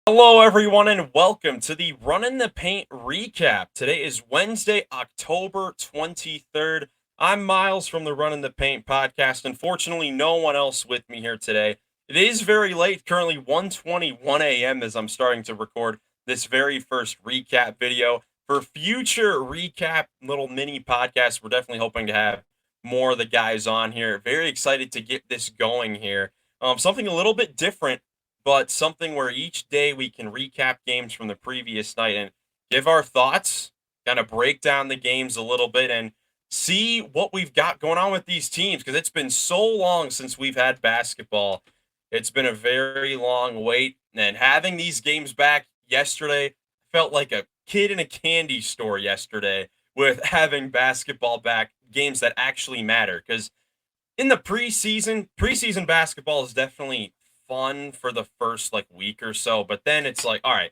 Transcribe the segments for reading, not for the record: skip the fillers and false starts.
Hello, everyone, and welcome to the Run in the Paint recap. Today is Wednesday, October 23rd. I'm Miles from the Run in the Paint podcast. Unfortunately, no one else with me here today. It is very late, currently 1:21 a.m. as I'm starting to record this very first recap video. For future recap little mini podcasts, we're definitely hoping to have more of the guys on here. Very excited to get this going here. Something a little bit different, but something where each day we can recap games from the previous night and give our thoughts, kind of break down the games a little bit and see what we've got going on with these teams because it's been so long since we've had basketball. It's been a very long wait, and having these games back yesterday felt like a kid in a candy store yesterday with having basketball back, games that actually matter because in the preseason basketball is definitely fun for the first like week or so, but then it's like, all right,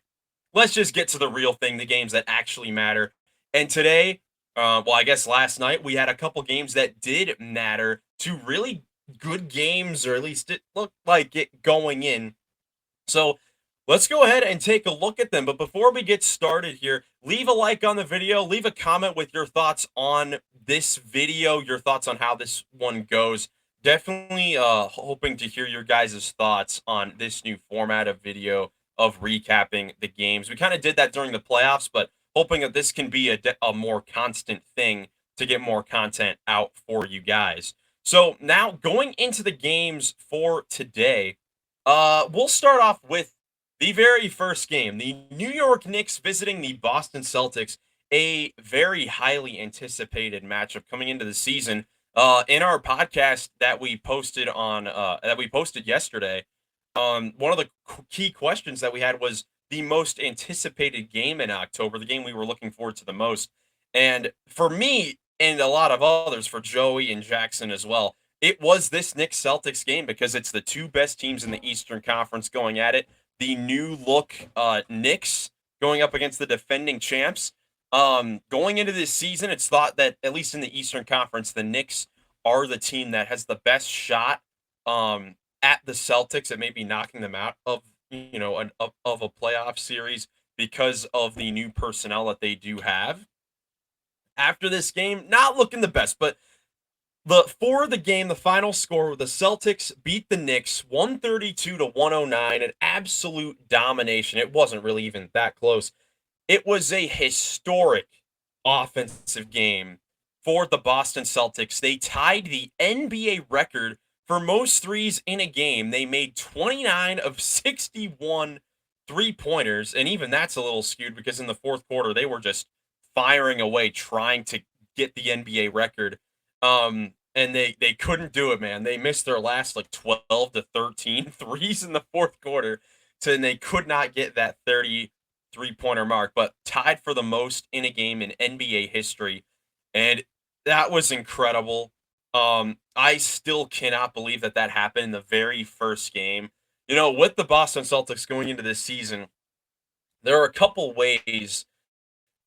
let's just get to the real thing, the games that actually matter. And today, well, I guess last night we had a couple games that did matter, two really good games, or at least it looked like it going in. So let's go ahead and take a look at them. But before we get started here, leave a like on the video, leave a comment with your thoughts on this video, your thoughts on how this one goes. Definitely hoping to hear your guys' thoughts on this new format of video of recapping the games. We kind of did that during the playoffs, but hoping that this can be a more constant thing to get more content out for you guys. So now going into the games for today, we'll start off with the very first game. The New York Knicks visiting the Boston Celtics, a very highly anticipated matchup coming into the season. In our podcast that we posted yesterday, one of the key questions that we had was the most anticipated game in October, the game we were looking forward to the most. And for me and a lot of others, for Joey and Jackson as well, it was this Knicks Celtics game because it's the two best teams in the Eastern Conference going at it. The new look Knicks going up against the defending champs. Going into this season, it's thought that at least in the Eastern Conference, the Knicks are the team that has the best shot at the Celtics at maybe knocking them out of of a playoff series because of the new personnel that they do have. After this game, not looking the best, but the game, the final score, the Celtics beat the Knicks 132 to 109, an absolute domination. It wasn't really even that close. It was a historic offensive game for the Boston Celtics. They tied the NBA record for most threes in a game. They made 29 of 61 three-pointers, and even that's a little skewed because in the fourth quarter they were just firing away trying to get the NBA record. And they couldn't do it, man. They missed their last like 12 to 13 threes in the fourth quarter, and they could not get that 30 three-pointer mark, but tied for the most in a game in NBA history. And that was incredible. I still cannot believe that that happened in the very first game. You know, with the Boston Celtics going into this season, there are a couple ways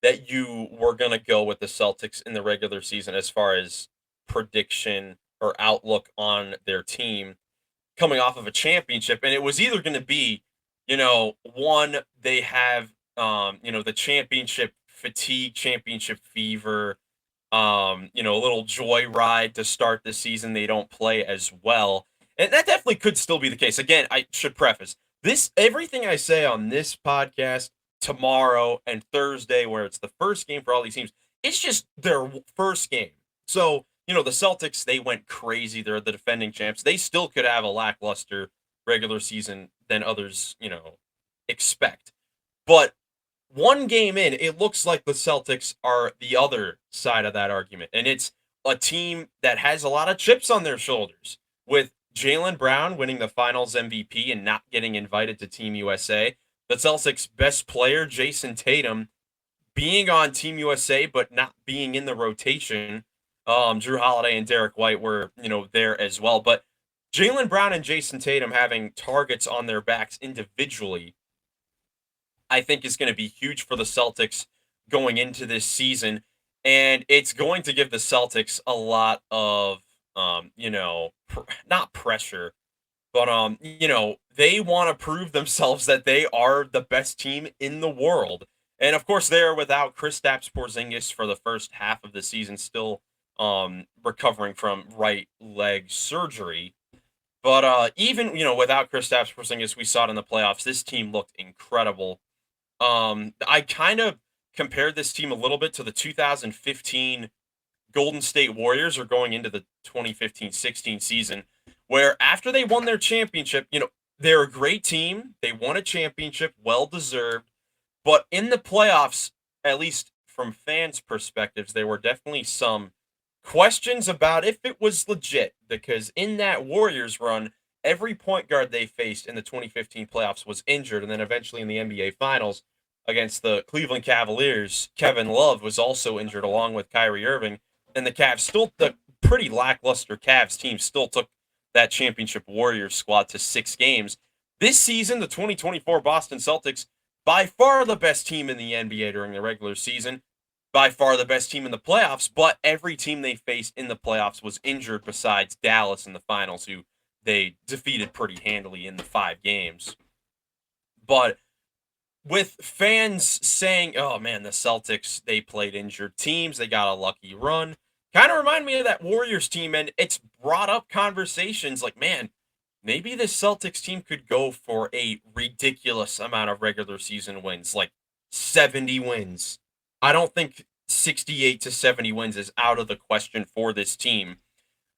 that you were going to go with the Celtics in the regular season as far as prediction or outlook on their team coming off of a championship. And it was either going to be, one, they have, the championship fatigue, championship fever, a little joyride to start the season. They don't play as well. And that definitely could still be the case. Again, I should preface this, everything I say on this podcast tomorrow and Thursday, where it's the first game for all these teams, it's just their first game. So, the Celtics, they went crazy. They're the defending champs. They still could have a lackluster regular season than others, expect. But one game in, it looks like the Celtics are the other side of that argument. And it's a team that has a lot of chips on their shoulders, with Jaylen Brown winning the finals MVP and not getting invited to Team USA. The Celtics' best player, Jason Tatum, being on Team USA but not being in the rotation. Drew Holiday and Derek White were, there as well. But Jaylen Brown and Jason Tatum having targets on their backs individually, I think is going to be huge for the Celtics going into this season. And it's going to give the Celtics a lot of, not pressure, But they want to prove themselves that they are the best team in the world. And of course, they are without Kristaps Porzingis for the first half of the season, still recovering from right leg surgery. But even without Kristaps Porzingis, we saw it in the playoffs. This team looked incredible. I kind of compared this team a little bit to the 2015 Golden State Warriors are going into the 2015-16 season, where after they won their championship, they're a great team. They won a championship, well deserved. But in the playoffs, at least from fans' perspectives, there were definitely some questions about if it was legit, because in that Warriors run, every point guard they faced in the 2015 playoffs was injured. And then eventually in the NBA Finals against the Cleveland Cavaliers, Kevin Love was also injured along with Kyrie Irving. And the pretty lackluster Cavs team still took that championship Warriors squad to 6 games. This season, the 2024 Boston Celtics, by far the best team in the NBA during the regular season, by far the best team in the playoffs, but every team they faced in the playoffs was injured besides Dallas in the finals, who they defeated pretty handily in the 5 games. But with fans saying, oh man, the Celtics, they played injured teams, they got a lucky run, kind of remind me of that Warriors team, and it's brought up conversations like, man, maybe the Celtics team could go for a ridiculous amount of regular season wins, like 70 wins. I don't think 68 to 70 wins is out of the question for this team.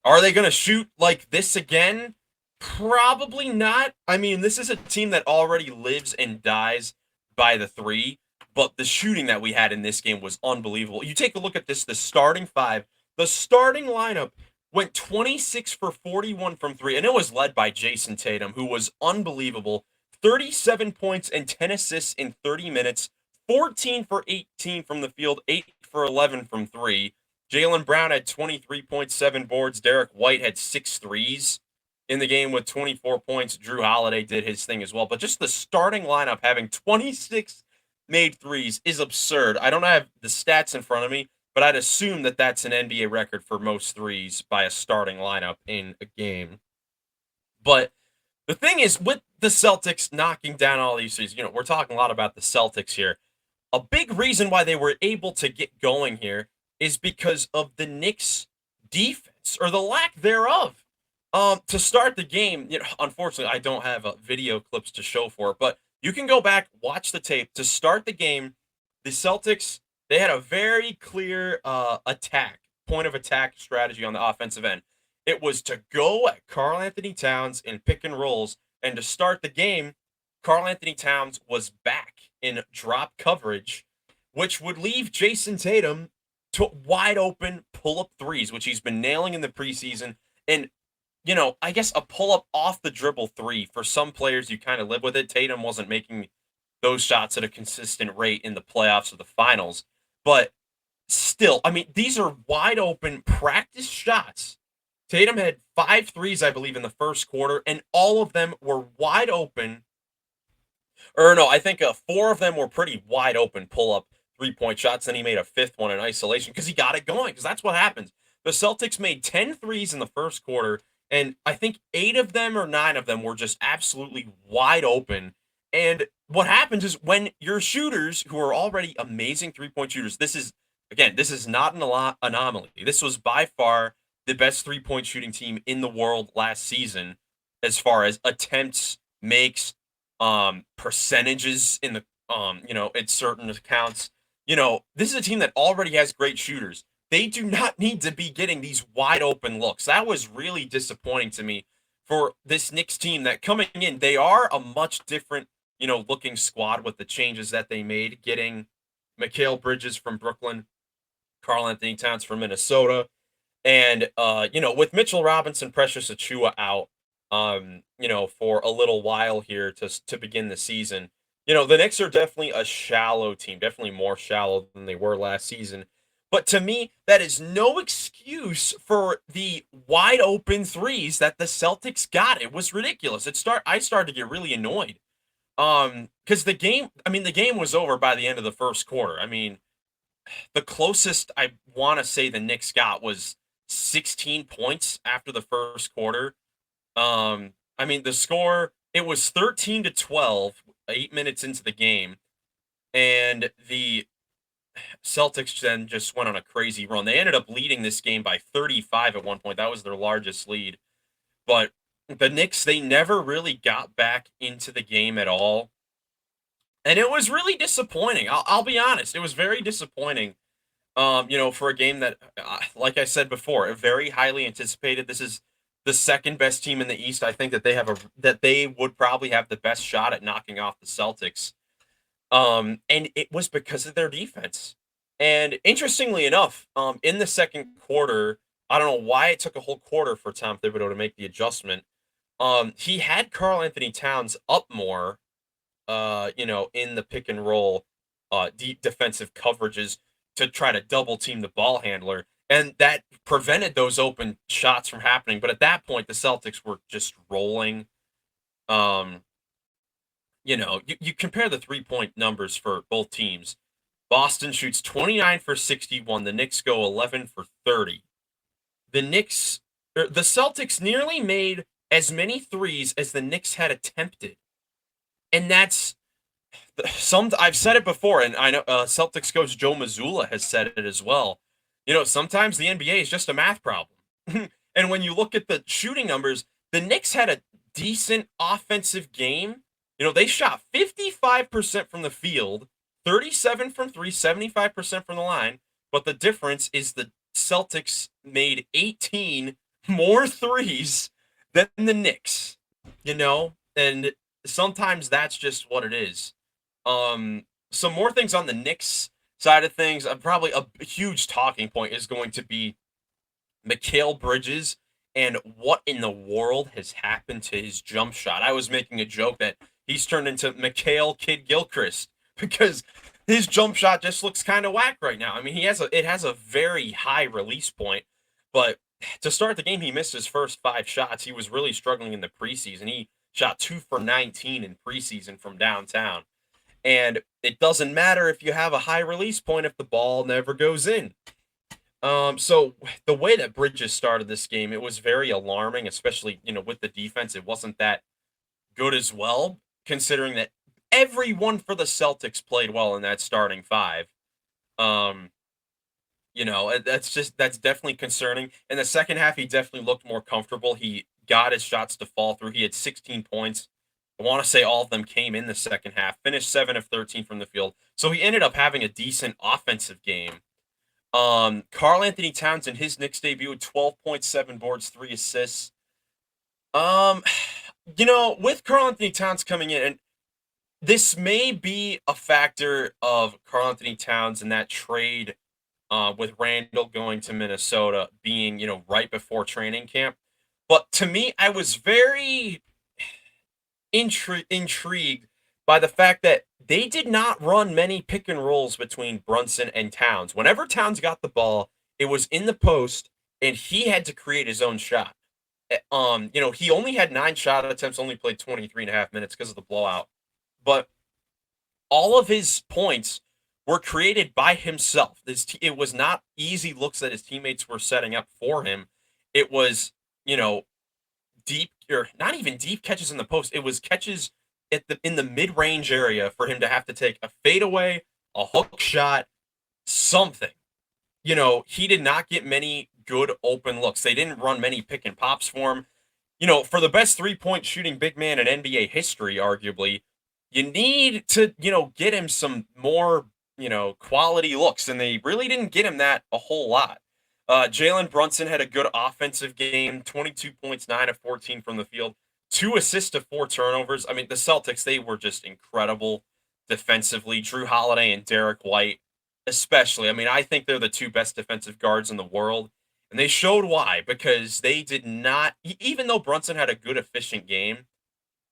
Are they going to shoot like this again? Probably not. I mean, this is a team that already lives and dies by the three, but the shooting that we had in this game was unbelievable. You take a look at this, the starting five, the starting lineup went 26 for 41 from three, and it was led by Jason Tatum, who was unbelievable. 37 points and 10 assists in 30 minutes, 14 for 18 from the field, 8 for 11 from three. Jaylen Brown had 23.7 boards. Derek White had 6 threes in the game with 24 points. Drew Holiday did his thing as well. But just the starting lineup having 26 made threes is absurd. I don't have the stats in front of me, but I'd assume that that's an NBA record for most threes by a starting lineup in a game. But the thing is, with the Celtics knocking down all these threes, we're talking a lot about the Celtics here. A big reason why they were able to get going here is because of the Knicks' defense, or the lack thereof. To start the game, unfortunately, I don't have video clips to show for it, but you can go back, watch the tape. To start the game, the Celtics, they had a very clear point of attack strategy on the offensive end. It was to go at Karl Anthony Towns in pick and rolls, and to start the game, Karl Anthony Towns was back in drop coverage, which would leave Jason Tatum to wide open pull-up threes, which he's been nailing in the preseason. And, I guess a pull-up off the dribble three, for some players, you kind of live with it. Tatum wasn't making those shots at a consistent rate in the playoffs or the finals. But still, I mean, these are wide open practice shots. Tatum had 5 threes, I believe, in the first quarter, and all of them were wide open. Or no, I think 4 of them were pretty wide open pull-up 3-point shots. Then he made a 5th one in isolation because he got it going, because that's what happens. The Celtics made 10 threes in the first quarter, and I think 8 of them or 9 of them were just absolutely wide open. And what happens is, when your shooters, who are already amazing 3-point shooters, this is not an anomaly. This was by far the best 3-point shooting team in the world last season, as far as attempts, makes, percentages in the in certain accounts. This is a team that already has great shooters. They do not need to be getting these wide open looks. That was really disappointing to me for this Knicks team, that coming in, they are a much different, looking squad with the changes that they made, getting Mikal Bridges from Brooklyn, Karl Anthony Towns from Minnesota, and with Mitchell Robinson, Precious Achiuwa out, for a little while here to begin the season. The Knicks are definitely a shallow team, definitely more shallow than they were last season. But to me, that is no excuse for the wide open threes that the Celtics got. It was ridiculous. I started to get really annoyed. Because the game was over by the end of the first quarter. I mean, the closest I want to say the Knicks got was 16 points after the first quarter. I mean, the score, it was 13-12, 8 minutes into the game, and the Celtics then just went on a crazy run. They ended up leading this game by 35 at one point. That was their largest lead. But the Knicks, they never really got back into the game at all. And it was really disappointing. I'll be honest. It was very disappointing. For a game that, like I said before, very highly anticipated. This is the second best team in the East. I think that they would probably have the best shot at knocking off the Celtics. And it was because of their defense. And interestingly enough, in the second quarter, I don't know why it took a whole quarter for Tom Thibodeau to make the adjustment. He had Karl Anthony Towns up more, in the pick and roll, deep defensive coverages to try to double team the ball handler. And that prevented those open shots from happening. But at that point, the Celtics were just rolling. Um, you compare the 3-point numbers for both teams. Boston shoots 29 for 61. The Knicks go 11 for 30. The Celtics nearly made as many threes as the Knicks had attempted. And that's I've said it before, and I know Celtics coach Joe Mazzulla has said it as well. Sometimes the NBA is just a math problem. And when you look at the shooting numbers, the Knicks had a decent offensive game. They shot 55% from the field, 37 from three, 75% from the line. But the difference is the Celtics made 18 more threes than the Knicks, and sometimes that's just what it is. Some more things on the Knicks side of things. Probably a huge talking point is going to be Mikal Bridges and what in the world has happened to his jump shot. I was making a joke that he's turned into Mikal Kid Gilchrist because his jump shot just looks kind of whack right now. I mean, it has a very high release point, but to start the game, he missed his first 5 shots. He was really struggling in the preseason. He shot 2 for 19 in preseason from downtown. And it doesn't matter if you have a high release point if the ball never goes in. So the way that Bridges started this game, it was very alarming, especially, with the defense. It wasn't that good as well, considering that everyone for the Celtics played well in that starting 5. That's definitely concerning. In the second half, he definitely looked more comfortable. He got his shots to fall through. He had 16 points. I want to say all of them came in the second half, finished 7 of 13 from the field. So he ended up having a decent offensive game. Karl Anthony Towns in his Knicks debut, 12.7 boards, 3 assists. With Karl Anthony Towns coming in, and this may be a factor of Karl Anthony Towns in that trade with Randall going to Minnesota being, right before training camp. But to me, I was very intrigued by the fact that they did not run many pick and rolls between Brunson and Towns. Whenever Towns got the ball, it was in the post, and he had to create his own shot. He only had 9 shot attempts, only played 23 and a half minutes because of the blowout. But all of his points were created by himself. It was not easy looks that his teammates were setting up for him. It was, deep, or not even deep catches in the post. It was catches in the mid-range area for him to have to take a fadeaway, a hook shot, something. He did not get many good open looks. They didn't run many pick and pops for him. For the best 3-point shooting big man in NBA history, arguably, you need to, get him some more, quality looks, and they really didn't get him that a whole lot. Jalen Brunson had a good offensive game, 22 points, 9 of 14 from the field, 2 assists to 4 turnovers. I mean, the Celtics, they were just incredible defensively. Drew Holiday and Derek White, especially. I mean, I think they're the 2 best defensive guards in the world, and they showed why, because they did not, even though Brunson had a good, efficient game,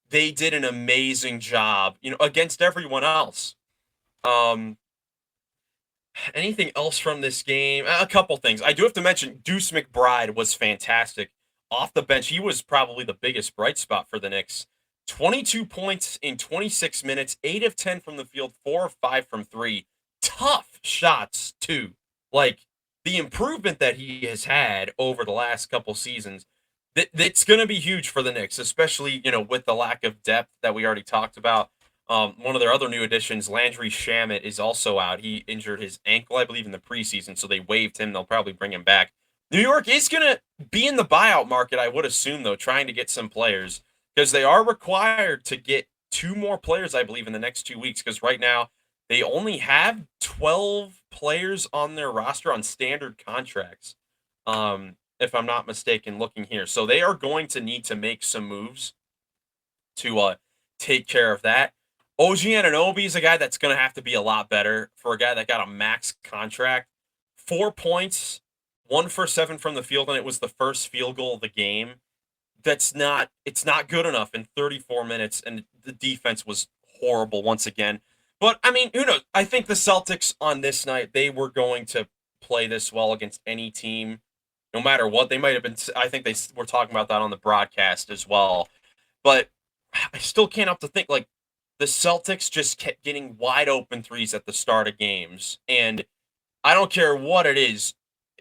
they did an amazing job, against everyone else. Anything else from this game? A couple things. I do have to mention Deuce McBride was fantastic. Off the bench, he was probably the biggest bright spot for the Knicks. 22 points in 26 minutes, 8 of 10 from the field, 4 of 5 from 3. Tough shots, too. Like, the improvement that he has had over the last couple seasons, It's going to be huge for the Knicks, especially with the lack of depth that we already talked about. One of their other new additions, Landry Shamet, is also out. He injured his ankle, I believe, in the preseason, so they waived him. They'll probably bring him back. New York is going to be in the buyout market, I would assume, though, trying to get some players because they are required to get two more players, I believe, in the next 2 weeks. Because right now they only have 12 players on their roster on standard contracts. If I'm not mistaken, looking here. So they are going to need to make some moves to take care of that. OG Anunoby is a guy that's going to have to be a lot better for a guy that got a max contract. 4 points, 1 for 7 from the field, and it was the first field goal of the game. It's not good enough in 34 minutes, and the defense was horrible once again. But I mean, who knows? I think the Celtics on this night, they were going to play this well against any team no matter what. They might have been, I think they were talking about that on the broadcast as well. But I still can't help to think like the Celtics just kept getting wide open threes at the start of games. And I don't care what it is,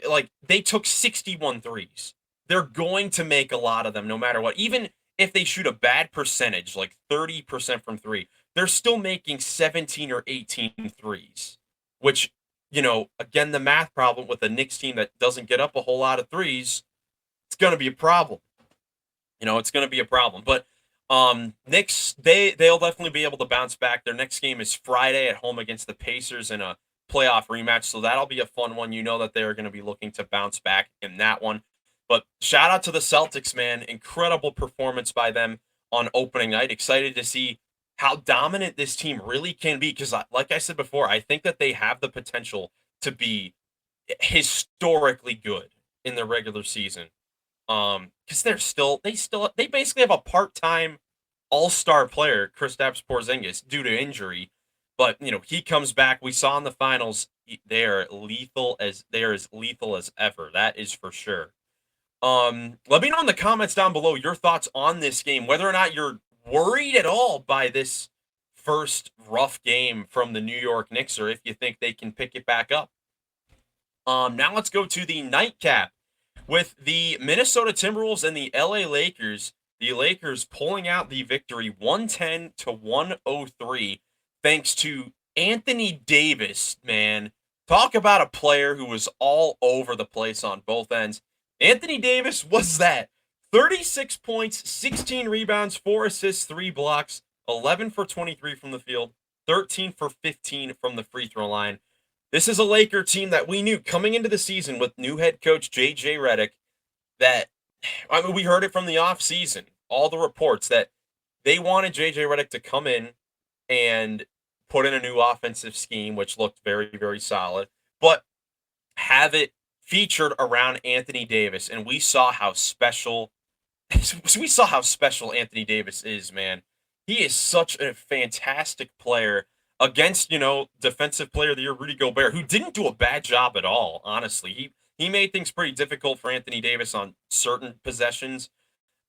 like they took 61 threes. They're going to make a lot of them no matter what. Even if they shoot a bad percentage, like 30% from three, they're still making 17 or 18 threes, which again, the math problem with a Knicks team that doesn't get up a whole lot of threes, it's going to be a problem. It's going to be a problem. But Knicks, they'll definitely be able to bounce back. Their next game is Friday at home against the Pacers in a playoff rematch, so that'll be a fun one. You know that they're going to be looking to bounce back in that one. But shout out to the Celtics, man. Incredible performance by them on opening night. Excited to see how dominant this team really can be because, like I said before, I think that they have the potential to be historically good in the regular season. Because they basically have a part-time all-star player, Kristaps Porzingis, due to injury. But he comes back. We saw in the finals, they are as lethal as ever. That is for sure. Let me know in the comments down below your thoughts on this game, whether or not you're worried at all by this first rough game from the New York Knicks, or if you think they can pick it back up. Now let's go to the nightcap with the Minnesota Timberwolves and the LA Lakers. The Lakers pulling out the victory 110 to 103 thanks to Anthony Davis, man. Talk about a player who was all over the place on both ends. Anthony Davis was that 36 points, 16 rebounds, 4 assists, 3 blocks, 11 for 23 from the field, 13 for 15 from the free throw line. This is a Laker team that we knew coming into the season with new head coach J.J. Redick that, I mean, we heard it from the offseason, all the reports that they wanted J.J. Redick to come in and put in a new offensive scheme, which looked very, very solid, but have it featured around Anthony Davis. And we saw how special Anthony Davis is, man. He is such a fantastic player against, defensive player of the year, Rudy Gobert, who didn't do a bad job at all, honestly. He made things pretty difficult for Anthony Davis on certain possessions,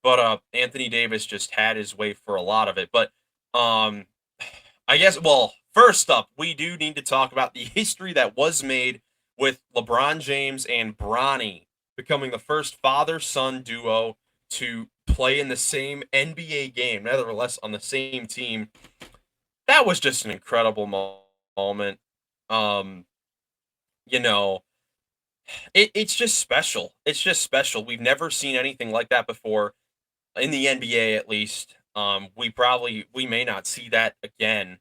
but Anthony Davis just had his way for a lot of it. But I guess, well, first up, we do need to talk about the history that was made with LeBron James and Bronny becoming the first father-son duo to play in the same NBA game, nevertheless on the same team. That was just an incredible moment. You know, it's just special. It's just special. We've never seen anything like that before in the NBA, at least. We may not see that again.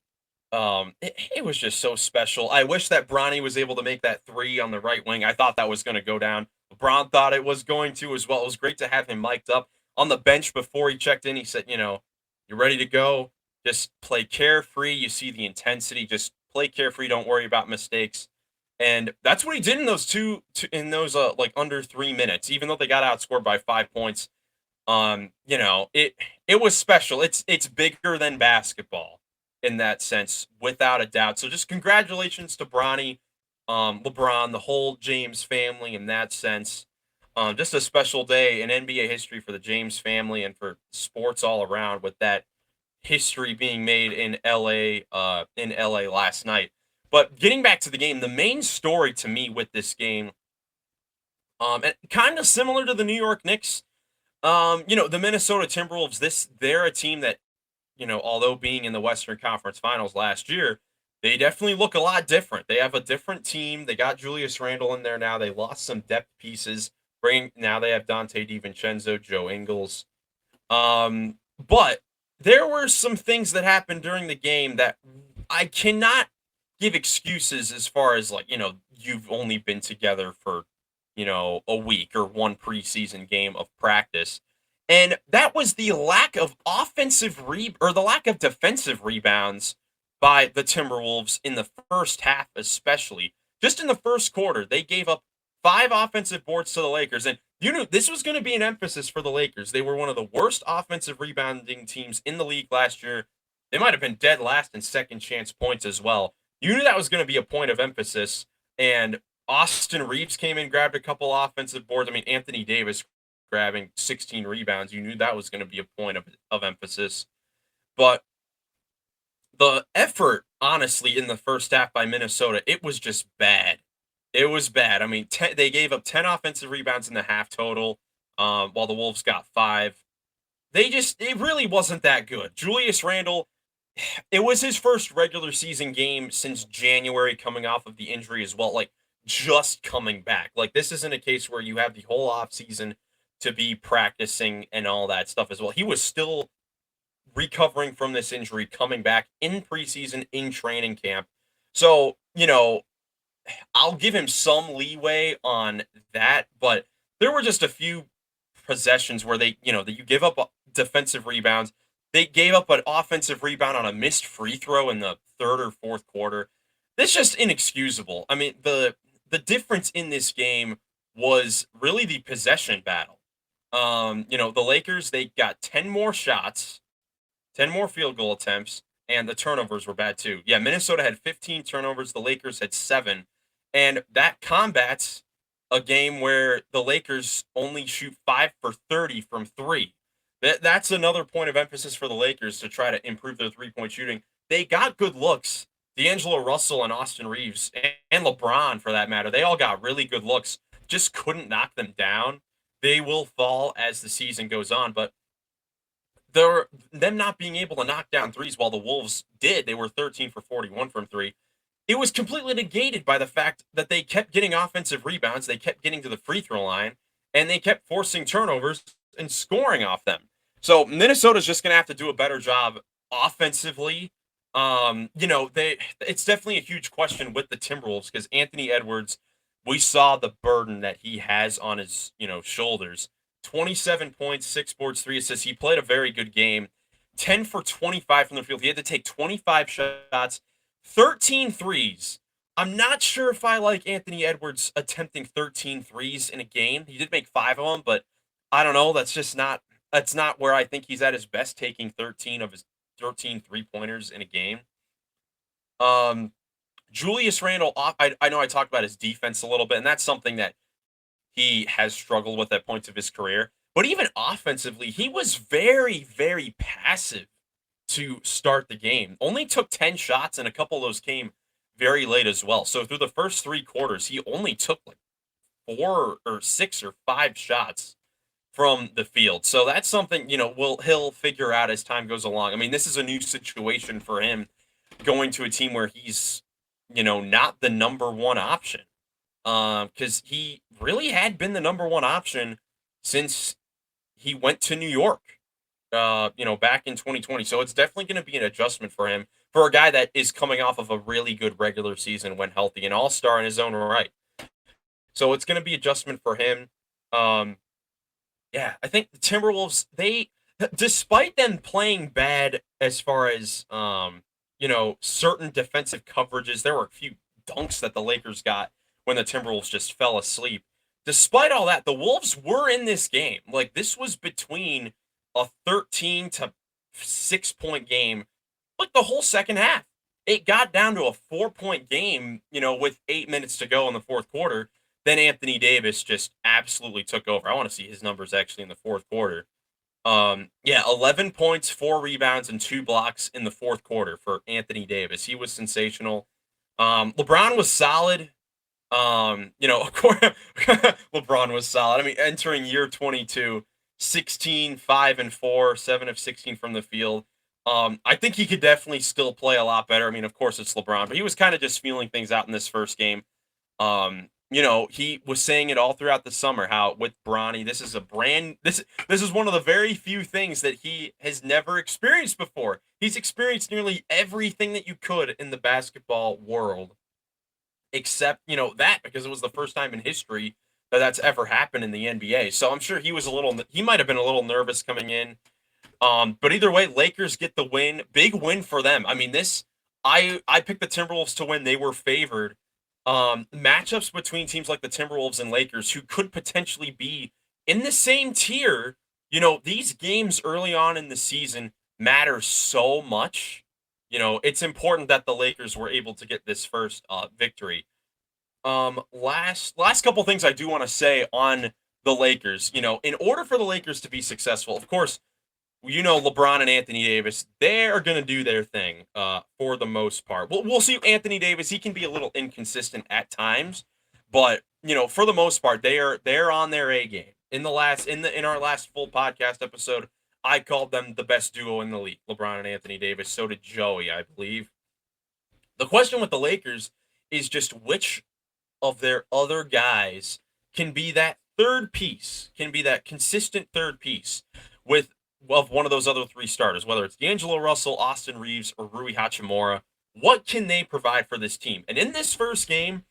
It was just so special. I wish that Bronny was able to make that three on the right wing. I thought that was going to go down. LeBron thought it was going to as well. It was great to have him mic'd up on the bench before he checked in. He said, you're ready to go. Just play carefree. You see the intensity. Just play carefree. Don't worry about mistakes. And that's what he did in those like under 3 minutes, even though they got outscored by 5 points. It was special. It's bigger than basketball in that sense, without a doubt. So just congratulations to Bronny, LeBron, the whole James family in that sense. Just a special day in NBA history for the James family and for sports all around, with that history being made in LA last night. But getting back to the game, the main story to me with this game, and kind of similar to the New York Knicks, The Minnesota Timberwolves, they're a team that, although being in the Western Conference Finals last year, they definitely look a lot different. They have a different team. They got Julius Randle in there now. They lost some depth pieces. Now they have Dante DiVincenzo, Joe Ingles. But there were some things that happened during the game that I cannot give excuses as far as like, you've only been together for, a week or one preseason game of practice. And that was the lack of or the lack of defensive rebounds by the Timberwolves in the first half, especially. Just in the first quarter, they gave up 5 offensive boards to the Lakers. And you knew this was going to be an emphasis for the Lakers. They were one of the worst offensive rebounding teams in the league last year. They might have been dead last in second chance points as well. You knew that was going to be a point of emphasis. And Austin Reeves came in, grabbed a couple offensive boards. I mean, Anthony Davis grabbing 16 rebounds. You knew that was going to be a point of emphasis. But the effort, honestly, in the first half by Minnesota, it was just bad. It was bad. I mean, they gave up 10 offensive rebounds in the half total, while the Wolves got 5. It really wasn't that good. Julius Randle, it was his first regular season game since January, coming off of the injury as well. Like, just coming back. Like, this isn't a case where you have the whole off season to be practicing and all that stuff as well. He was still recovering from this injury, coming back in preseason, in training camp. So, I'll give him some leeway on that, but there were just a few possessions where that you give up defensive rebounds. They gave up an offensive rebound on a missed free throw in the third or fourth quarter. That's just inexcusable. I mean, the difference in this game was really the possession battle. The Lakers, they got 10 more shots, 10 more field goal attempts, and the turnovers were bad too. Yeah, Minnesota had 15 turnovers, the Lakers had 7. And that combats a game where the Lakers only shoot 5 for 30 from 3. That's another point of emphasis for the Lakers to try to improve their three-point shooting. They got good looks. D'Angelo Russell and Austin Reeves, and LeBron for that matter, they all got really good looks. Just couldn't knock them down. They will fall as the season goes on, but them not being able to knock down threes while the Wolves did, they were 13 for 41 from 3. It was completely negated by the fact that they kept getting offensive rebounds, they kept getting to the free throw line, and they kept forcing turnovers and scoring off them. So Minnesota's just going to have to do a better job offensively. It's definitely a huge question with the Timberwolves because Anthony Edwards, we saw the burden that he has on his, shoulders. 27 points, 6 boards, 3 assists. He played a very good game. 10 for 25 from the field. He had to take 25 shots, 13 threes. I'm not sure if I like Anthony Edwards attempting 13 threes in a game. He did make 5 of them, but I don't know. That's not where I think he's at his best, taking 13 of his 13 three-pointers in a game. Julius Randle, I know I talked about his defense a little bit, and that's something that he has struggled with at points of his career. But even offensively, he was very, very passive to start the game. Only took 10 shots, and a couple of those came very late as well. So through the first 3 quarters, he only took like 4 or 6 or 5 shots from the field. So that's something, he'll figure out as time goes along. I mean, this is a new situation for him, going to a team where he's, not the number one option. Because he really had been the number one option since he went to New York, back in 2020. So it's definitely going to be an adjustment for him, for a guy that is coming off of a really good regular season when healthy, an all-star in his own right. So it's going to be adjustment for him. Yeah, I think the Timberwolves, despite them playing bad as far as, certain defensive coverages, there were a few dunks that the Lakers got when the Timberwolves just fell asleep. Despite all that, the Wolves were in this game. Like, this was between a 13 to 6-point game, like the whole second half. It got down to a 4-point game, with 8 minutes to go in the fourth quarter. Then Anthony Davis just absolutely took over. I want to see his numbers actually in the fourth quarter. 11 points, 4 rebounds, and 2 blocks in the fourth quarter for Anthony Davis. He was sensational. LeBron was solid. Of course, LeBron was solid. I mean, entering year 22, 16, 5 and 4, 7 of 16 from the field. I think he could definitely still play a lot better. I mean, of course, it's LeBron, but he was kind of just feeling things out in this first game. He was saying it all throughout the summer how with Bronny, this is one of the very few things that he has never experienced before. He's experienced nearly everything that you could in the basketball world, except that because it was the first time in history that that's ever happened in the NBA. So I'm sure he might have been a little nervous coming in. But either way, Lakers get the win. Big win for them. I mean, I picked the Timberwolves to win. They were favored. Matchups between teams like the Timberwolves and Lakers, who could potentially be in the same tier, these games early on in the season matter so much. It's important that the Lakers were able to get this first victory. Last couple things I do want to say on the Lakers. In order for the Lakers to be successful, of course, LeBron and Anthony Davis, they are going to do their thing for the most part. We'll see Anthony Davis. He can be a little inconsistent at times, but for the most part, they're on their A game. In our last full podcast episode, I called them the best duo in the league, LeBron and Anthony Davis. So did Joey, I believe. The question with the Lakers is just which of their other guys can be that third piece, can be that consistent third piece of one of those other three starters, whether it's D'Angelo Russell, Austin Reeves, or Rui Hachimura. What can they provide for this team? And in this first game,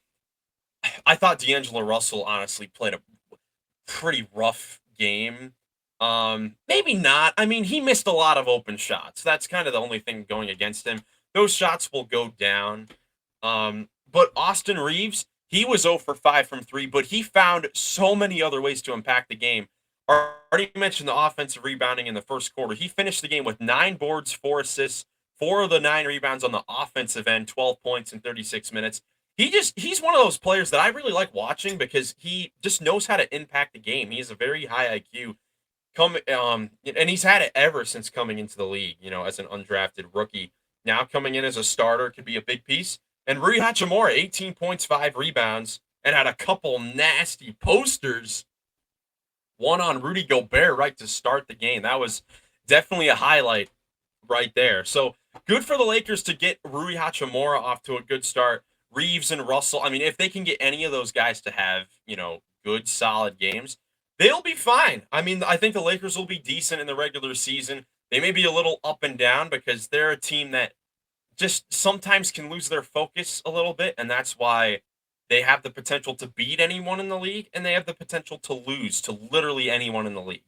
I thought D'Angelo Russell honestly played a pretty rough game. Maybe not. I mean, he missed a lot of open shots. That's kind of the only thing going against him. Those shots will go down. But Austin Reeves, he was 0 for 5 from 3, but he found so many other ways to impact the game. I already mentioned the offensive rebounding in the first quarter. He finished the game with 9 boards, 4 assists, 4 of the 9 rebounds on the offensive end, 12 points in 36 minutes. He's one of those players that I really like watching because he just knows how to impact the game. He has a very high IQ. And he's had it ever since coming into the league, as an undrafted rookie. Now coming in as a starter could be a big piece. And Rui Hachimura, 18 points, 5 rebounds, and had a couple nasty posters. One on Rudy Gobert right to start the game. That was definitely a highlight right there. So good for the Lakers to get Rui Hachimura off to a good start. Reeves and Russell, I mean, if they can get any of those guys to have, good, solid games, they'll be fine. I mean, I think the Lakers will be decent in the regular season. They may be a little up and down because they're a team that just sometimes can lose their focus a little bit, and that's why they have the potential to beat anyone in the league, and they have the potential to lose to literally anyone in the league.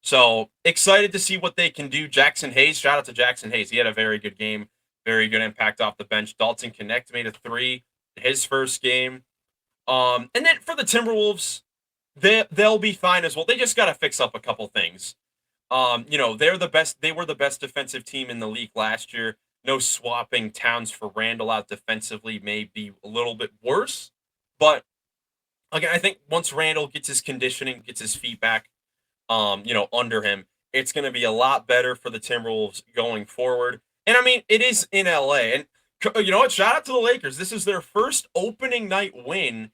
So excited to see what they can do. Jackson Hayes, shout out to Jackson Hayes. He had a very good game, very good impact off the bench. Dalton Connect made a 3 in his first game. And then for the Timberwolves, they'll be fine as well. They just got to fix up a couple things. They're the best. They were the best defensive team in the league last year. No swapping Towns for Randall out defensively may be a little bit worse. But again, I think once Randall gets his conditioning, gets his feet back, under him, it's going to be a lot better for the Timberwolves going forward. And I mean, it is in LA. And you know what? Shout out to the Lakers. This is their first opening night win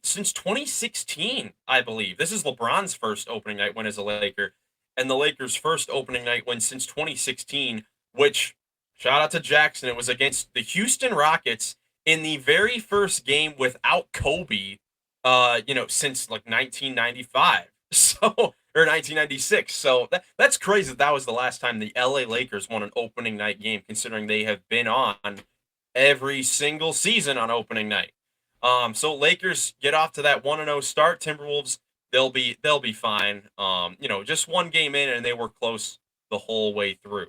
since 2016, I believe. This is LeBron's first opening night win as a Laker, and the Lakers' first opening night win since 2016, which, shout out to Jackson, it was against the Houston Rockets in the very first game without Kobe, since like 1995. Or 1996. So that's crazy that was the last time the LA Lakers won an opening night game, considering they have been on every single season on opening night. So Lakers get off to that 1-0 start. Timberwolves, they'll be fine. Just one game in and they were close the whole way through.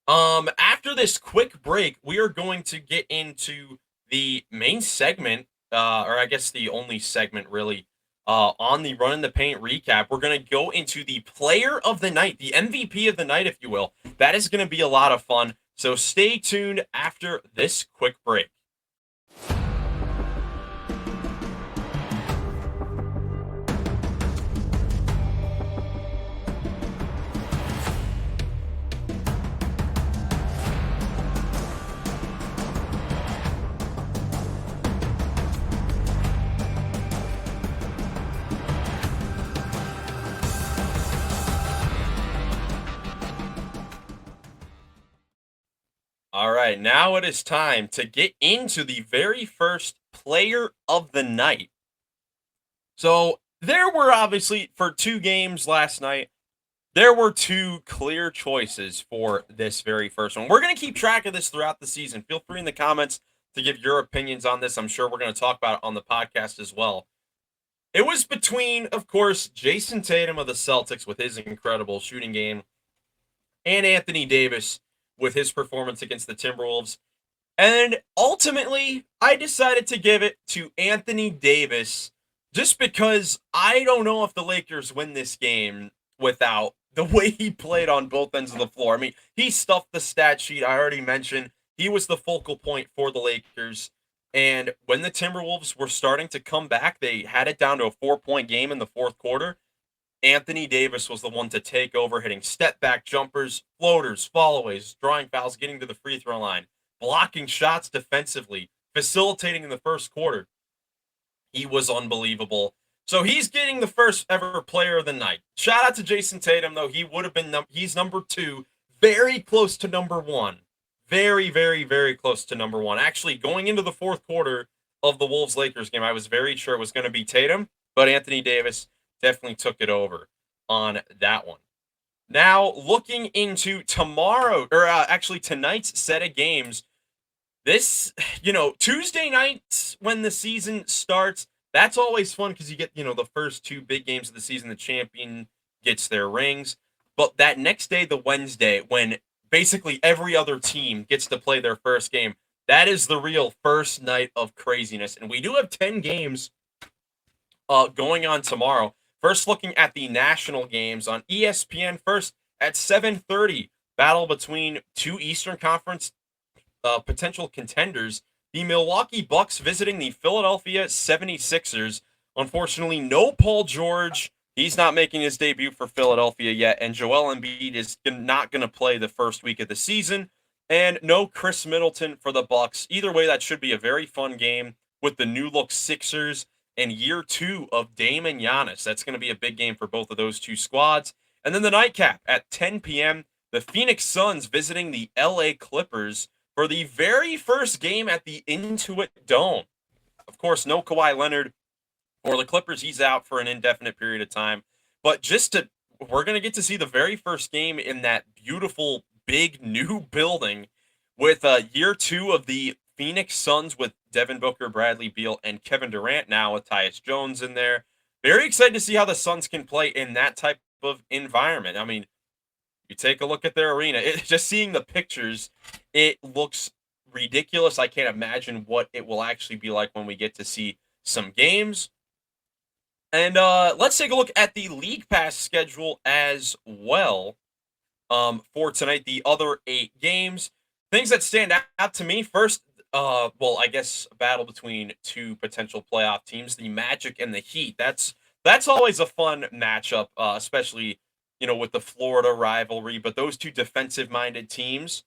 After this quick break, we are going to get into the main segment, or I guess the only segment really, on the Run in the Paint recap. We're going to go into the player of the night, the MVP of the night, if you will. That is going to be a lot of fun. So stay tuned after this quick break. right, now it is time to get into the very first player of the night. So there were obviously for two games last night, there were two clear choices for this very first one. We're going to keep track of this throughout the season. Feel free in the comments to give your opinions on this. I'm sure we're going to talk about it on the podcast as well. It was between, of course, Jason Tatum of the Celtics with his incredible shooting game and Anthony Davis with his performance against the Timberwolves. And ultimately, I decided to give it to Anthony Davis just because I don't know if the Lakers win this game without the way he played on both ends of the floor. I mean, he stuffed the stat sheet. I already mentioned he was the focal point for the Lakers. And when the Timberwolves were starting to come back, they had it down to a 4-point game in the fourth quarter. Anthony Davis was the one to take over, hitting step back jumpers, floaters, followaways, drawing fouls, getting to the free throw line, blocking shots defensively, facilitating in the first quarter. He was unbelievable. So he's getting the first ever player of the night. Shout out to Jason Tatum, though. He would have been, he's number two, very close to number one. Very, very, very close to number one. Actually, going into the fourth quarter of the Wolves-Lakers game, I was very sure it was going to be Tatum, but Anthony Davis definitely took it over on that one. Now, looking into tomorrow, or actually tonight's set of games, this, Tuesday nights when the season starts, that's always fun because you get, the first two big games of the season, the champion gets their rings. But that next day, the Wednesday, when basically every other team gets to play their first game, that is the real first night of craziness. And we do have 10 games going on tomorrow. First, looking at the national games on ESPN. First, at 7:30, battle between two Eastern Conference potential contenders. The Milwaukee Bucks visiting the Philadelphia 76ers. Unfortunately, no Paul George. He's not making his debut for Philadelphia yet. And Joel Embiid is not going to play the first week of the season. And no Chris Middleton for the Bucks. Either way, that should be a very fun game with the new look Sixers and year two of Dame and Giannis. That's going to be a big game for both of those two squads. And then the nightcap at 10 p.m., the Phoenix Suns visiting the LA Clippers for the very first game at the Intuit Dome. Of course, no Kawhi Leonard for the Clippers. He's out for an indefinite period of time. But we're going to get to see the very first game in that beautiful, big, new building with year two of the Phoenix Suns with Devin Booker, Bradley Beal, and Kevin Durant now with Tyus Jones in there. Very excited to see how the Suns can play in that type of environment. I mean, you take a look at their arena. Just seeing the pictures, it looks ridiculous. I can't imagine what it will actually be like when we get to see some games. And let's take a look at the League Pass schedule as well for tonight, the other 8 games. Things that stand out to me, first, I guess a battle between two potential playoff teams, the Magic and the Heat. That's always a fun matchup, especially with the Florida rivalry. But those two defensive-minded teams,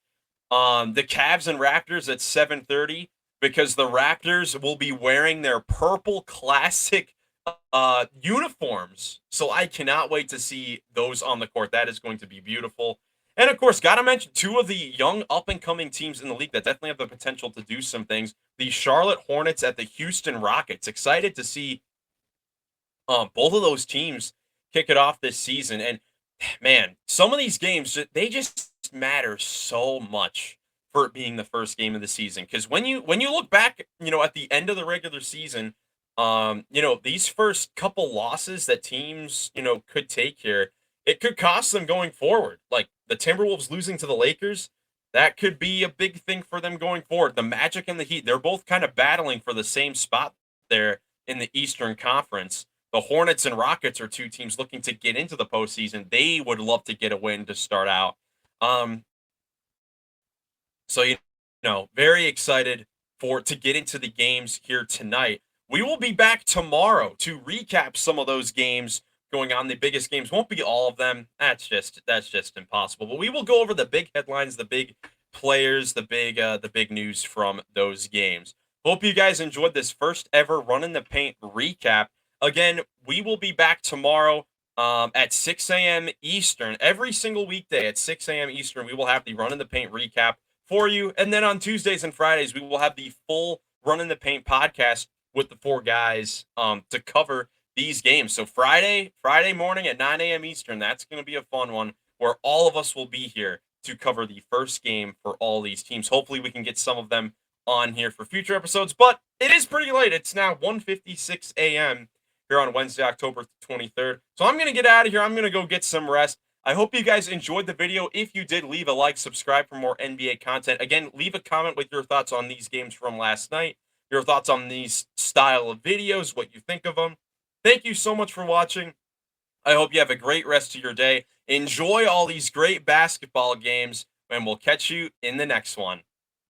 the Cavs and Raptors at 7:30, because the Raptors will be wearing their purple classic uniforms. So I cannot wait to see those on the court. That is going to be beautiful. And of course, got to mention two of the young up-and-coming teams in the league that definitely have the potential to do some things. The Charlotte Hornets at the Houston Rockets. Excited to see both of those teams kick it off this season. And man, some of these games, they just matter so much for it being the first game of the season. Because when you look back, at the end of the regular season, these first couple losses that teams, could take here, it could cost them going forward. Like the Timberwolves losing to the Lakers, that could be a big thing for them going forward. The Magic and the Heat, they're both kind of battling for the same spot there in the Eastern Conference. The Hornets and Rockets are two teams looking to get into the postseason. They would love to get a win to start out. So, very excited to get into the games here tonight. We will be back tomorrow to recap some of those games going on. The biggest games won't be all of them. That's just impossible. But we will go over the big headlines, the big players, the big news from those games. Hope you guys enjoyed this first ever Run in the Paint recap. Again, we will be back tomorrow at 6 a.m. Eastern. Every single weekday at 6 a.m. Eastern, we will have the Run in the Paint recap for you. And then on Tuesdays and Fridays, we will have the full Run in the Paint podcast with the four guys to cover these games. So Friday morning at 9 a.m. Eastern, that's going to be a fun one where all of us will be here to cover the first game for all these teams. Hopefully we can get some of them on here for future episodes, but it is pretty late. It's now 1:56 a.m. here on Wednesday, October 23rd. So I'm going to get out of here. I'm going to go get some rest. I hope you guys enjoyed the video. If you did, leave a like, subscribe for more NBA content. Again, leave a comment with your thoughts on these games from last night, your thoughts on these style of videos, what you think of them. Thank you so much for watching. I hope you have a great rest of your day. Enjoy all these great basketball games, and we'll catch you in the next one.